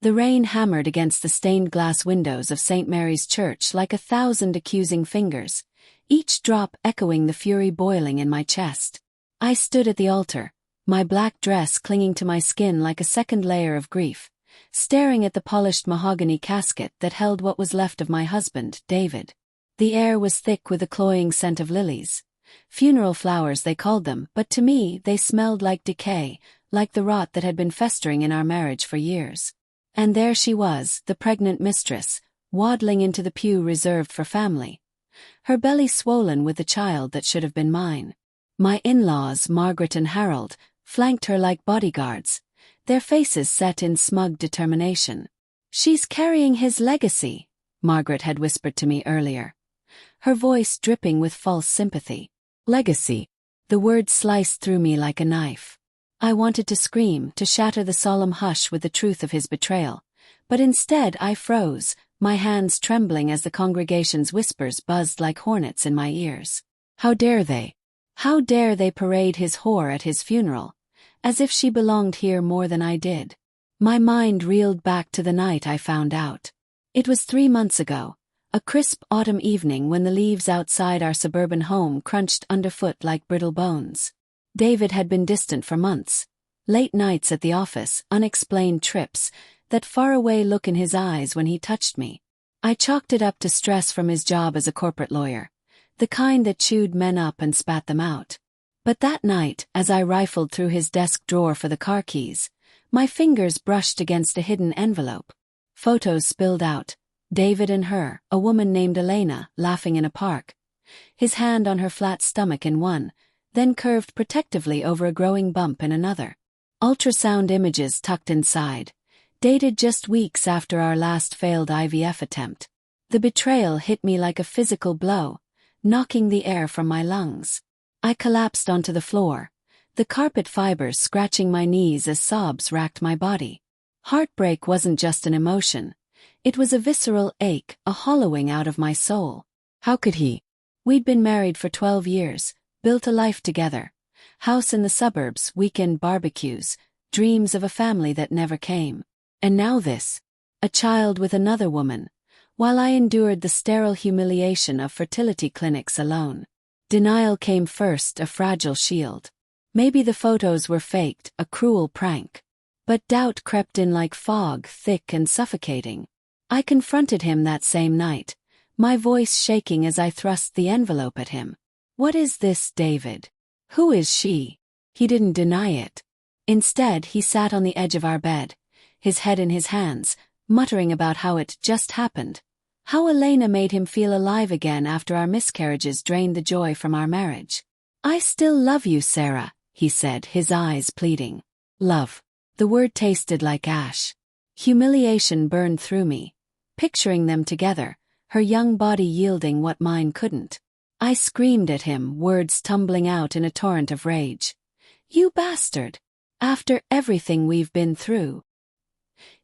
The rain hammered against the stained glass windows of St. Mary's Church like 1,000 accusing fingers, each drop echoing the fury boiling in my chest. I stood at the altar, my black dress clinging to my skin like a second layer of grief, staring at the polished mahogany casket that held what was left of my husband, David. The air was thick with the cloying scent of lilies. Funeral flowers they called them, but to me they smelled like decay, like the rot that had been festering in our marriage for years. And there she was, the pregnant mistress, waddling into the pew reserved for family. Her belly swollen with the child that should have been mine. My in-laws, Margaret and Harold, flanked her like bodyguards, their faces set in smug determination. "She's carrying his legacy," Margaret had whispered to me earlier, her voice dripping with false sympathy. Legacy. The word sliced through me like a knife. I wanted to scream, to shatter the solemn hush with the truth of his betrayal, but instead I froze, my hands trembling as the congregation's whispers buzzed like hornets in my ears. How dare they? How dare they parade his whore at his funeral, as if she belonged here more than I did? My mind reeled back to the night I found out. It was 3 months ago, a crisp autumn evening when the leaves outside our suburban home crunched underfoot like brittle bones. David had been distant for months. Late nights at the office, unexplained trips, that faraway look in his eyes when he touched me. I chalked it up to stress from his job as a corporate lawyer, the kind that chewed men up and spat them out. But that night, as I rifled through his desk drawer for the car keys, my fingers brushed against a hidden envelope. Photos spilled out. David and her, a woman named Elena, laughing in a park. His hand on her flat stomach in one, then curved protectively over a growing bump in another. Ultrasound images tucked inside, dated just weeks after our last failed IVF attempt. The betrayal hit me like a physical blow, knocking the air from my lungs. I collapsed onto the floor, the carpet fibers scratching my knees as sobs racked my body. Heartbreak wasn't just an emotion. It was a visceral ache, a hollowing out of my soul. How could he? We'd been married for 12 years, built a life together. House in the suburbs, weekend barbecues, dreams of a family that never came. And now this. A child with another woman, while I endured the sterile humiliation of fertility clinics alone. Denial came first, a fragile shield. Maybe the photos were faked, a cruel prank. But doubt crept in like fog, thick and suffocating. I confronted him that same night, my voice shaking as I thrust the envelope at him. "What is this, David? Who is she?" He didn't deny it. Instead, he sat on the edge of our bed, his head in his hands, muttering about how it just happened. How Elena made him feel alive again after our miscarriages drained the joy from our marriage. "I still love you, Sarah," he said, his eyes pleading. Love. The word tasted like ash. Humiliation burned through me, picturing them together, her young body yielding what mine couldn't. I screamed at him, words tumbling out in a torrent of rage. "You bastard! After everything we've been through."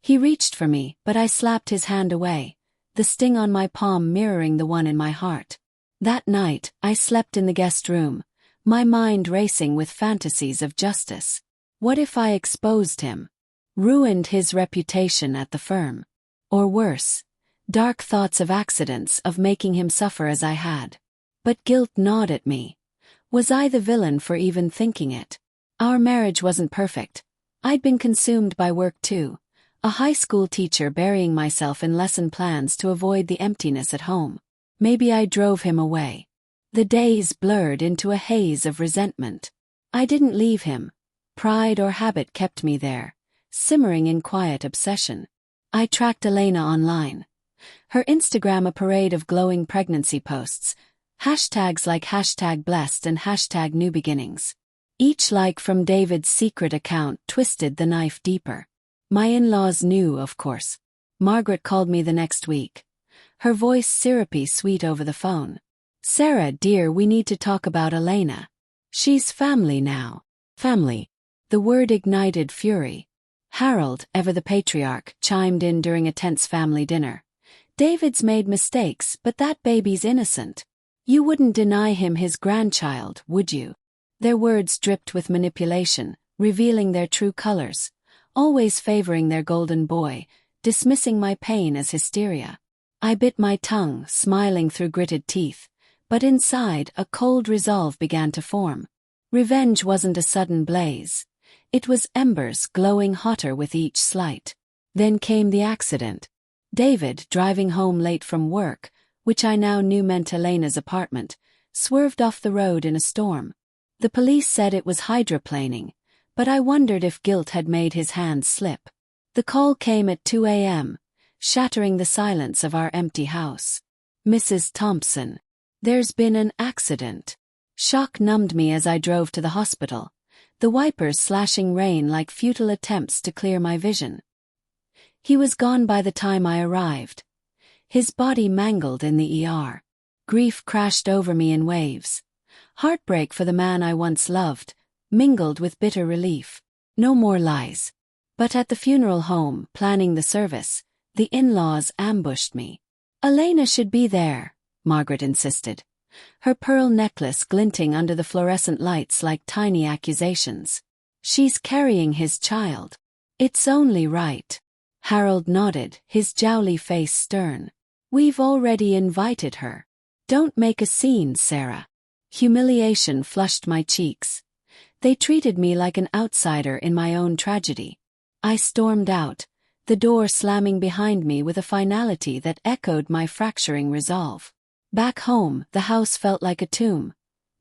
He reached for me, but I slapped his hand away, the sting on my palm mirroring the one in my heart. That night, I slept in the guest room, my mind racing with fantasies of justice. What if I exposed him? Ruined his reputation at the firm? Or worse, dark thoughts of accidents, of making him suffer as I had. But guilt gnawed at me. Was I the villain for even thinking it? Our marriage wasn't perfect. I'd been consumed by work too, a high school teacher burying myself in lesson plans to avoid the emptiness at home. Maybe I drove him away. The days blurred into a haze of resentment. I didn't leave him. Pride or habit kept me there, simmering in quiet obsession. I tracked Elena online. Her Instagram a parade of glowing pregnancy posts, hashtags like #blessed and #newbeginnings. Each like from David's secret account twisted the knife deeper. My in-laws knew, of course. Margaret called me the next week, her voice syrupy sweet over the phone. "Sarah, dear, we need to talk about Elena. She's family now." Family. The word ignited fury. Harold, ever the patriarch, chimed in during a tense family dinner. "David's made mistakes, but that baby's innocent. You wouldn't deny him his grandchild, would you?" Their words dripped with manipulation, revealing their true colors, always favoring their golden boy, dismissing my pain as hysteria. I bit my tongue, smiling through gritted teeth, but inside a cold resolve began to form. Revenge wasn't a sudden blaze. It was embers glowing hotter with each slight. Then came the accident. David, driving home late from work, which I now knew meant Elena's apartment, swerved off the road in a storm. The police said it was hydroplaning, but I wondered if guilt had made his hands slip. The call came at 2 a.m., shattering the silence of our empty house. "Mrs. Thompson, there's been an accident." Shock numbed me as I drove to the hospital, the wipers slashing rain like futile attempts to clear my vision. He was gone by the time I arrived. His body mangled in the ER. Grief crashed over me in waves. Heartbreak for the man I once loved, mingled with bitter relief. No more lies. But at the funeral home, planning the service, the in-laws ambushed me. "Elena should be there," Margaret insisted, her pearl necklace glinting under the fluorescent lights like tiny accusations. "She's carrying his child. It's only right." Harold nodded, his jowly face stern. "We've already invited her. Don't make a scene, Sarah." Humiliation flushed my cheeks. They treated me like an outsider in my own tragedy. I stormed out, the door slamming behind me with a finality that echoed my fracturing resolve. Back home, the house felt like a tomb.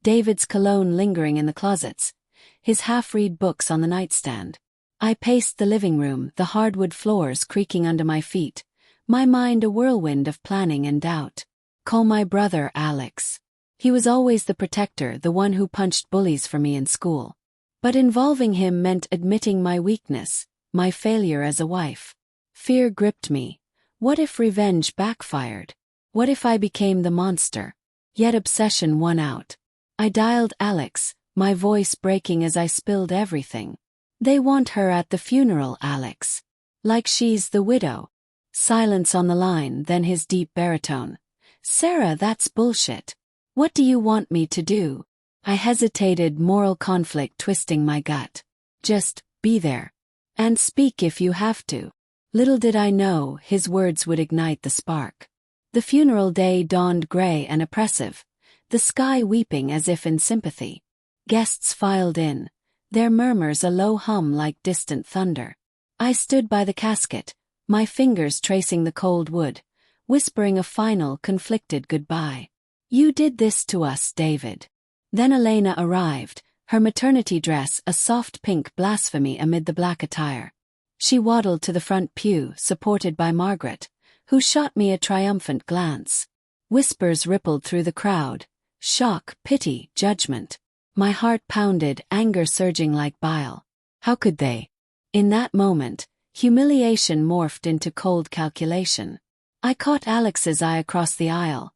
David's cologne lingering in the closets, his half-read books on the nightstand. I paced the living room, the hardwood floors creaking under my feet, my mind a whirlwind of planning and doubt. Call my brother Alex. He was always the protector, the one who punched bullies for me in school. But involving him meant admitting my weakness, my failure as a wife. Fear gripped me. What if revenge backfired? What if I became the monster? Yet obsession won out. I dialed Alex, my voice breaking as I spilled everything. "They want her at the funeral, Alex. Like she's the widow." Silence on the line, then his deep baritone. "Sarah, that's bullshit. What do you want me to do?" I hesitated, moral conflict twisting my gut. "Just be there. And speak if you have to." Little did I know his words would ignite the spark. The funeral day dawned gray and oppressive, the sky weeping as if in sympathy. Guests filed in, their murmurs a low hum like distant thunder. I stood by the casket, my fingers tracing the cold wood, whispering a final, conflicted goodbye. "You did this to us, David." Then Elena arrived, her maternity dress a soft pink blasphemy amid the black attire. She waddled to the front pew, supported by Margaret, who shot me a triumphant glance. Whispers rippled through the crowd. Shock, pity, judgment. My heart pounded, anger surging like bile. How could they? In that moment, humiliation morphed into cold calculation. I caught Alex's eye across the aisle.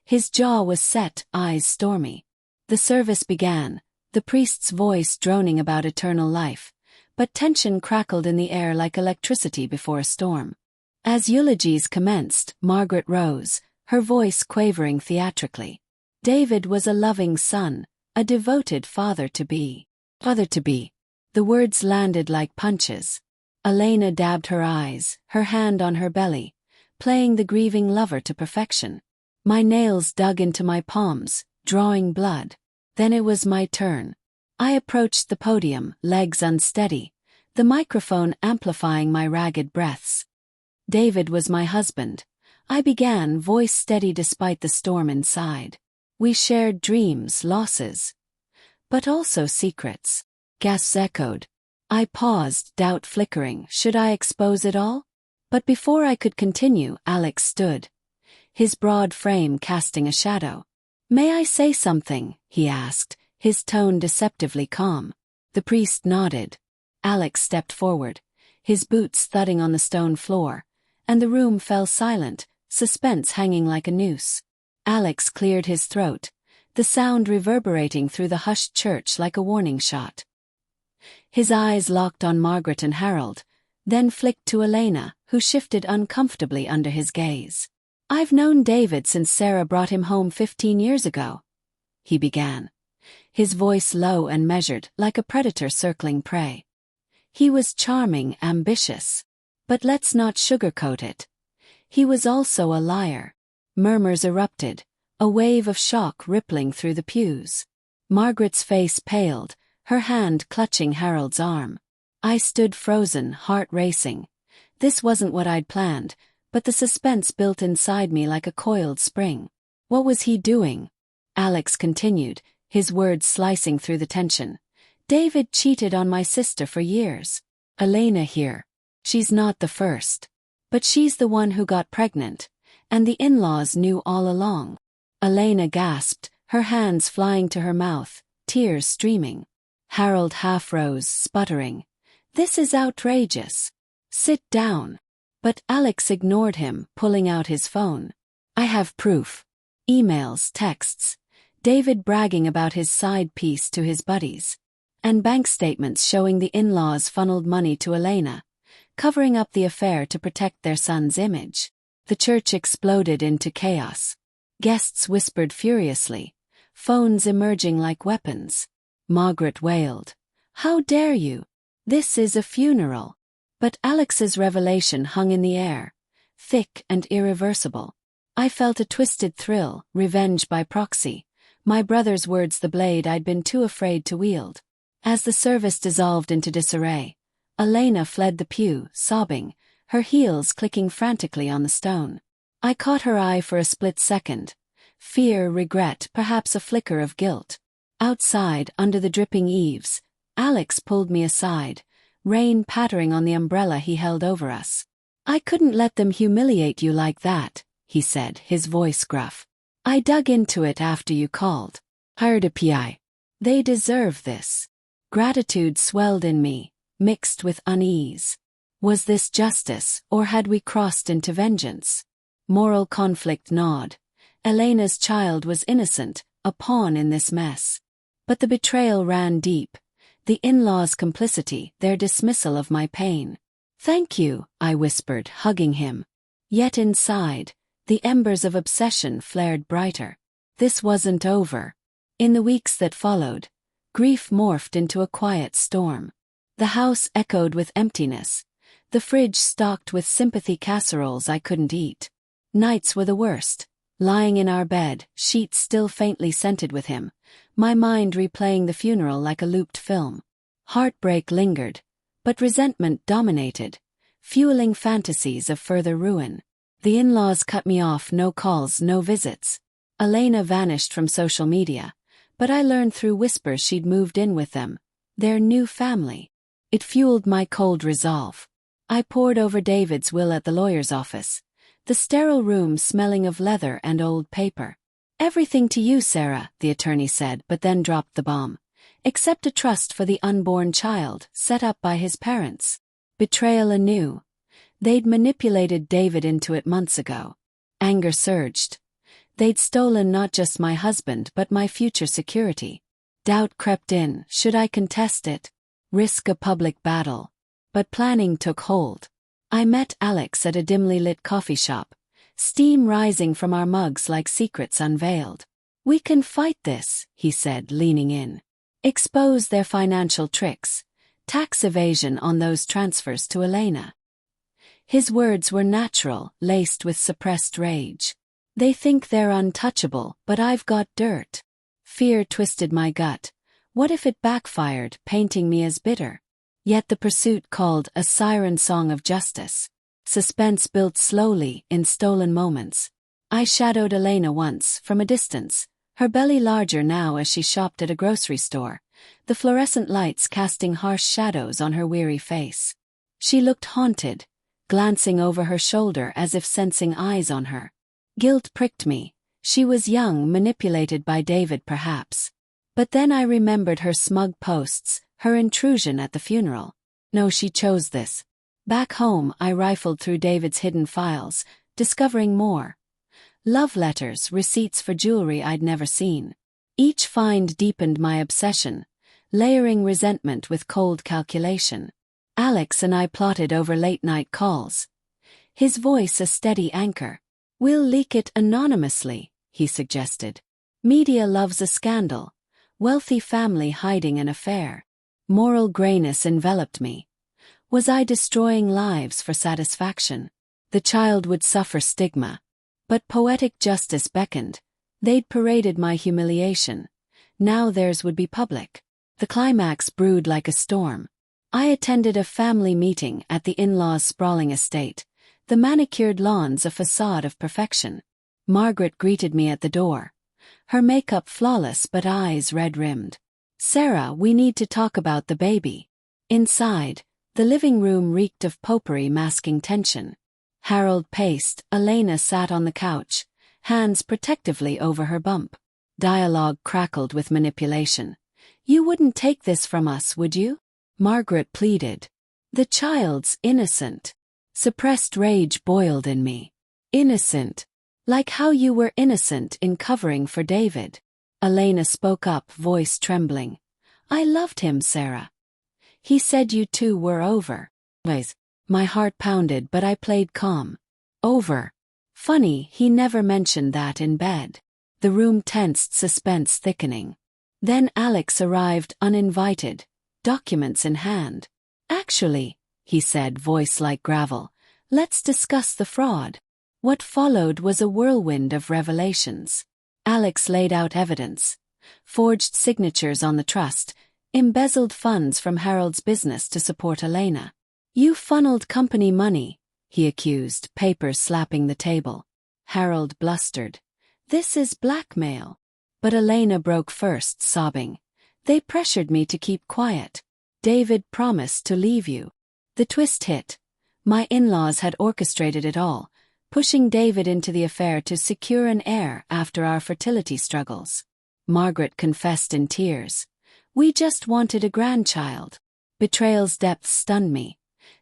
His jaw was set, eyes stormy. The service began, the priest's voice droning about eternal life, but tension crackled in the air like electricity before a storm. As eulogies commenced, Margaret rose, her voice quavering theatrically. David was a loving son, a devoted father-to-be. Father-to-be. The words landed like punches. Elena dabbed her eyes, her hand on her belly, playing the grieving lover to perfection. My nails dug into my palms, drawing blood. Then it was my turn. I approached the podium, legs unsteady, the microphone amplifying my ragged breaths. David was my husband. I began, voice steady despite the storm inside. We shared dreams, losses, but also secrets. Gasps echoed. I paused, doubt flickering. Should I expose it all? But before I could continue, Alex stood, his broad frame casting a shadow. "May I say something?" he asked, his tone deceptively calm. The priest nodded. Alex stepped forward, his boots thudding on the stone floor, and the room fell silent, suspense hanging like a noose. Alex cleared his throat, the sound reverberating through the hushed church like a warning shot. His eyes locked on Margaret and Harold, then flicked to Elena, who shifted uncomfortably under his gaze. "I've known David since Sarah brought him home 15 years ago," he began, his voice low and measured, like a predator circling prey. "He was charming, ambitious. But let's not sugarcoat it. He was also a liar. Murmurs erupted, a wave of shock rippling through the pews. Margaret's face paled, her hand clutching Harold's arm. I stood frozen, heart racing. This wasn't what I'd planned, but the suspense built inside me like a coiled spring. What was he doing? Alex continued, his words slicing through the tension. David cheated on my sister for years. Elena here. She's not the first. But she's the one who got pregnant, and the in-laws knew all along. Elena gasped, her hands flying to her mouth, tears streaming. Harold half rose, sputtering. This is outrageous. Sit down. But Alex ignored him, pulling out his phone. I have proof. Emails, texts. David bragging about his side piece to his buddies. And bank statements showing the in-laws funneled money to Elena, covering up the affair to protect their son's image. The church exploded into chaos. Guests whispered furiously, phones emerging like weapons. Margaret wailed. How dare you? This is a funeral. But Alex's revelation hung in the air, thick and irreversible. I felt a twisted thrill, revenge by proxy, my brother's words the blade I'd been too afraid to wield. As the service dissolved into disarray, Elena fled the pew, sobbing, her heels clicking frantically on the stone. I caught her eye for a split second. Fear, regret, perhaps a flicker of guilt. Outside, under the dripping eaves, Alex pulled me aside, rain pattering on the umbrella he held over us. I couldn't let them humiliate you like that, he said, his voice gruff. I dug into it after you called. Hired a PI. They deserve this. Gratitude swelled in me, mixed with unease. Was this justice, or had we crossed into vengeance? Moral conflict gnawed. Elena's child was innocent, a pawn in this mess. But the betrayal ran deep. The in-laws' complicity, their dismissal of my pain. Thank you, I whispered, hugging him. Yet inside, the embers of obsession flared brighter. This wasn't over. In the weeks that followed, grief morphed into a quiet storm. The house echoed with emptiness. The fridge stocked with sympathy casseroles I couldn't eat. Nights were the worst. Lying in our bed, sheets still faintly scented with him, my mind replaying the funeral like a looped film. Heartbreak lingered, but resentment dominated, fueling fantasies of further ruin. The in-laws cut me off, no calls, no visits. Elena vanished from social media, but I learned through whispers she'd moved in with them, their new family. It fueled my cold resolve. I pored over David's will at the lawyer's office, the sterile room smelling of leather and old paper. Everything to you, Sarah, the attorney said, but then dropped the bomb. Except a trust for the unborn child, set up by his parents. Betrayal anew. They'd manipulated David into it months ago. Anger surged. They'd stolen not just my husband but my future security. Doubt crept in, should I contest it? Risk a public battle? But planning took hold. I met Alex at a dimly lit coffee shop, steam rising from our mugs like secrets unveiled. We can fight this, he said, leaning in. Expose their financial tricks, tax evasion on those transfers to Elena. His words were natural, laced with suppressed rage. They think they're untouchable, but I've got dirt. Fear twisted my gut. What if it backfired, painting me as bitter? Yet the pursuit called a siren song of justice. Suspense built slowly, in stolen moments. I shadowed Elena once, from a distance, her belly larger now as she shopped at a grocery store, the fluorescent lights casting harsh shadows on her weary face. She looked haunted, glancing over her shoulder as if sensing eyes on her. Guilt pricked me. She was young, manipulated by David perhaps. But then I remembered her smug posts, her intrusion at the funeral. No, she chose this. Back home, I rifled through David's hidden files, discovering more. Love letters, receipts for jewelry I'd never seen. Each find deepened my obsession, layering resentment with cold calculation. Alex and I plotted over late-night calls. His voice a steady anchor. We'll leak it anonymously, he suggested. Media loves a scandal. Wealthy family hiding an affair. Moral grayness enveloped me. Was I destroying lives for satisfaction? The child would suffer stigma. But poetic justice beckoned. They'd paraded my humiliation. Now theirs would be public. The climax brewed like a storm. I attended a family meeting at the in-laws' sprawling estate. The manicured lawns a facade of perfection. Margaret greeted me at the door. Her makeup flawless but eyes red-rimmed. "Sarah, we need to talk about the baby." Inside, the living room reeked of potpourri masking tension. Harold paced, Elena sat on the couch, hands protectively over her bump. Dialogue crackled with manipulation. "You wouldn't take this from us, would you?" Margaret pleaded. "The child's innocent." Suppressed rage boiled in me. "Innocent? Like how you were innocent in covering for David." Elena spoke up, voice trembling. "I loved him, Sarah. He said you two were over." My heart pounded, but I played calm. "Over? Funny, he never mentioned that in bed." The room tensed, suspense thickening. Then Alex arrived uninvited, documents in hand. "Actually," he said, voice like gravel, "let's discuss the fraud." What followed was a whirlwind of revelations. Alex laid out evidence. Forged signatures on the trust, embezzled funds from Harold's business to support Elena. "You funneled company money," he accused, papers slapping the table. Harold blustered. "This is blackmail." But Elena broke first, sobbing. "They pressured me to keep quiet. David promised to leave you." The twist hit. My in-laws had orchestrated it all, pushing David into the affair to secure an heir after our fertility struggles. Margaret confessed in tears. "We just wanted a grandchild." Betrayal's depths stunned me.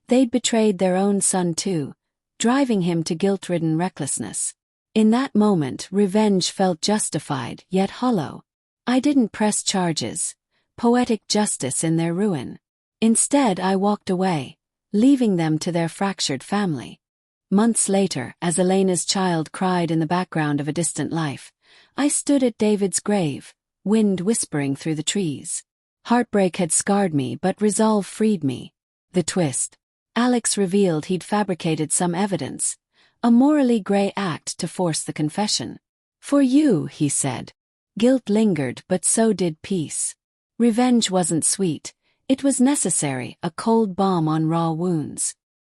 They'd betrayed their own son too, driving him to guilt-ridden recklessness. In that moment, revenge felt justified, yet hollow. I didn't press charges. Poetic justice in their ruin. Instead, I walked away, leaving them to their fractured family. Months later, as Elena's child cried in the background of a distant life, I stood at David's grave, wind whispering through the trees. Heartbreak had scarred me, but resolve freed me. The twist. Alex revealed he'd fabricated some evidence, a morally gray act to force the confession. "For you," he said. Guilt lingered, but so did peace. Revenge wasn't sweet. It was necessary, a cold balm on raw wounds.